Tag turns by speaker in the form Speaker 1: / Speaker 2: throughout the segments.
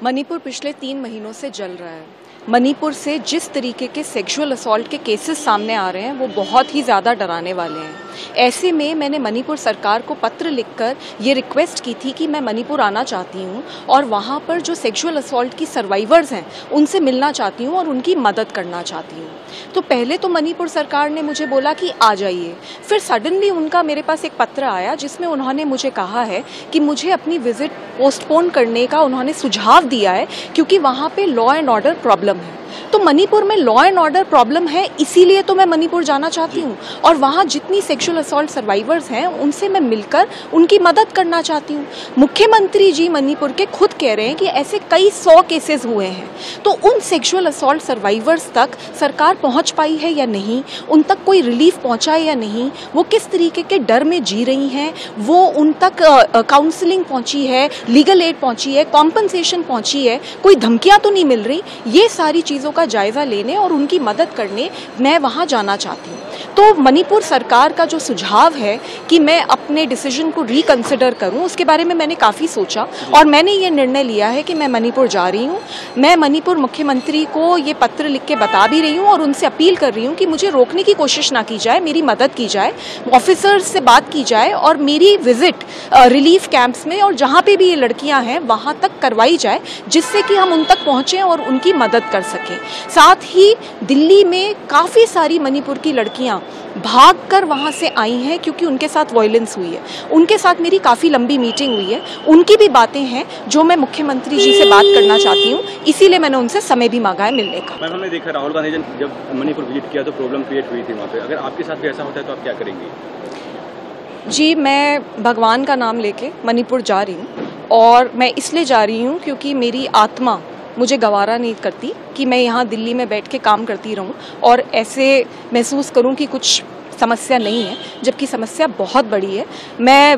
Speaker 1: मणिपुर पिछले 3 महीनों से जल रहा है। मणिपुर से जिस तरीके के सेक्सुअल असॉल्ट के केसेस सामने आ रहे हैं वो बहुत ही ज़्यादा डराने वाले हैं। ऐसे में मैंने मणिपुर सरकार को पत्र लिखकर ये रिक्वेस्ट की थी कि मैं मणिपुर आना चाहती हूँ और वहाँ पर जो सेक्सुअल असॉल्ट की सर्वाइवर्स हैं उनसे मिलना चाहती हूँ और उनकी मदद करना चाहती हूँ। तो पहले तो मणिपुर सरकार ने मुझे बोला कि आ जाइए, फिर सडनली उनका मेरे पास एक पत्र आया जिसमें उन्होंने मुझे कहा है कि मुझे अपनी विजिट पोस्टपोन करने का उन्होंने सुझाव दिया है क्योंकि वहाँ पे लॉ एंड ऑर्डर प्रॉब्लम है। तो मणिपुर में लॉ एंड ऑर्डर प्रॉब्लम है, इसीलिए तो मैं मणिपुर जाना चाहती हूँ और वहाँ जितनी सेक्सुअल असॉल्ट सर्वाइवर्स हैं उनसे मैं मिलकर उनकी मदद करना चाहती हूँ। मुख्यमंत्री जी मणिपुर के खुद कह रहे हैं कि ऐसे कई 100 केसेस हुए हैं, तो उन सेक्सुअल असॉल्ट सर्वाइवर्स तक सरकार पहुँच पाई है या नहीं, उन तक कोई रिलीफ पहुँचा है या नहीं, वो किस तरीके के डर में जी रही हैं, वो उन तक काउंसलिंग पहुँची है, लीगल एड पहुँची है, कॉम्पनसेशन पहुँची है, कोई धमकियाँ तो नहीं मिल रही, ये सारी चीज़ों का जायज़ा लेने और उनकी मदद करने मैं वहाँ जाना चाहती हूँ। तो मणिपुर सरकार का जो सुझाव है कि मैं अपने डिसीजन को रिकंसिडर करूँ, उसके बारे में मैंने काफ़ी सोचा और मैंने ये निर्णय लिया है कि मैं मणिपुर जा रही हूँ। मैं मणिपुर मुख्यमंत्री को ये पत्र लिख के बता भी रही हूँ और उनसे अपील कर रही हूँ कि मुझे रोकने की कोशिश ना की जाए, मेरी मदद की जाए, ऑफिसर्स से बात की जाए और मेरी विजिट रिलीफ कैंप्स में और जहाँ पे भी ये लड़कियाँ हैं वहाँ तक करवाई जाए, जिससे कि हम उन तक पहुँचें और उनकी मदद कर सकें। साथ ही दिल्ली में काफ़ी सारी मणिपुर की लड़कियाँ भागकर वहाँ से आई हैं क्योंकि उनके साथ वायलेंस हुई है। उनके साथ मेरी काफ़ी लंबी मीटिंग हुई है, उनकी भी बातें हैं जो मैं मुख्यमंत्री जी से बात करना चाहती हूँ, इसीलिए मैंने उनसे समय भी मांगा है मिलने का।
Speaker 2: मैम, हमने देखा राहुल गांधी जब मणिपुर विजिट किया तो प्रॉब्लम क्रिएट हुई थी वहाँ पे। अगर आपके साथ भी ऐसा होता है तो आप क्या करेंगी?
Speaker 1: जी, मैं भगवान का नाम लेके मणिपुर जा रही हूँ और मैं इसलिए जा रही हूँ क्योंकि मेरी आत्मा मुझे गवारा नहीं करती कि मैं यहाँ दिल्ली में बैठ के काम करती रहूँ और ऐसे महसूस करूँ कि कुछ समस्या नहीं है, जबकि समस्या बहुत बड़ी है। मैं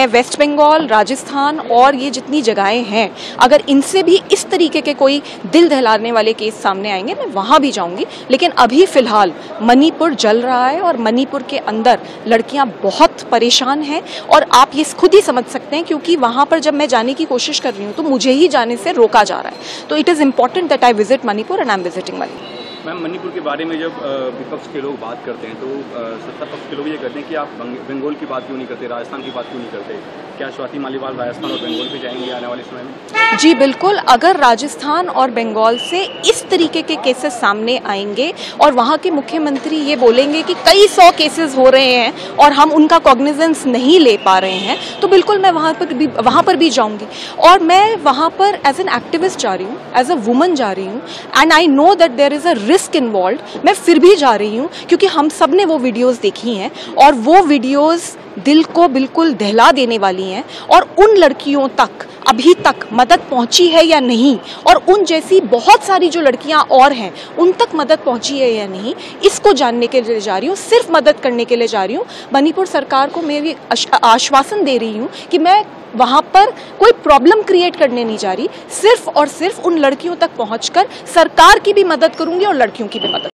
Speaker 1: वेस्ट बंगाल, राजस्थान और ये जितनी जगहें हैं, अगर इनसे भी इस तरीके के कोई दिल दहलाने वाले केस सामने आएंगे मैं वहाँ भी जाऊँगी, लेकिन अभी फ़िलहाल मणिपुर जल रहा है और मणिपुर के अंदर लड़कियाँ बहुत परेशान हैं और आप ये खुद ही समझ सकते हैं क्योंकि वहाँ पर जब मैं जाने की कोशिश कर रही हूँ तो मुझे ही जाने से रोका जा रहा है। तो it is important that I visit Manipur and I am visiting Manipur.
Speaker 2: Ma'am, Manipur के बारे में जब विपक्ष के लोग बात करते हैं तो सत्ता पक्ष के लोग ये कहते हैं कि आप बंगाल की बात क्यों नहीं करते, राजस्थान की बात क्यों नहीं करते? क्या स्वाति मालीवाल राजस्थान और बंगाल पे जाएंगे आने वाले समय में?
Speaker 1: जी बिल्कुल, अगर राजस्थान और बंगाल से इस तरीके के केसेस सामने आएंगे और वहाँ के मुख्यमंत्री ये बोलेंगे कि कई 100 केसेस हो रहे हैं और हम उनका कॉग्निजेंस नहीं ले पा रहे हैं, तो बिल्कुल मैं वहाँ पर भी जाऊँगी और मैं वहाँ पर एज एन एक्टिविस्ट जा रही हूँ, एज अ वुमन जा रही हूँ and I know that there is a risk involve. मैं फिर भी जा रही हूँ क्योंकि हम सब ने वो वीडियोस देखी हैं और वो वीडियोस दिल को बिल्कुल दहला देने वाली हैं और उन लड़कियों तक अभी तक मदद पहुंची है या नहीं और उन जैसी बहुत सारी जो लड़कियां और हैं उन तक मदद पहुंची है या नहीं, इसको जानने के लिए जा रही हूँ, सिर्फ मदद करने के लिए जा रही हूँ। मणिपुर सरकार को मैं भी आश्वासन दे रही हूँ कि मैं वहाँ पर कोई प्रॉब्लम क्रिएट करने नहीं जा रही, सिर्फ और सिर्फ उन लड़कियों तक पहुँचकर सरकार की भी मदद करूँगी और लड़कियों की भी मदद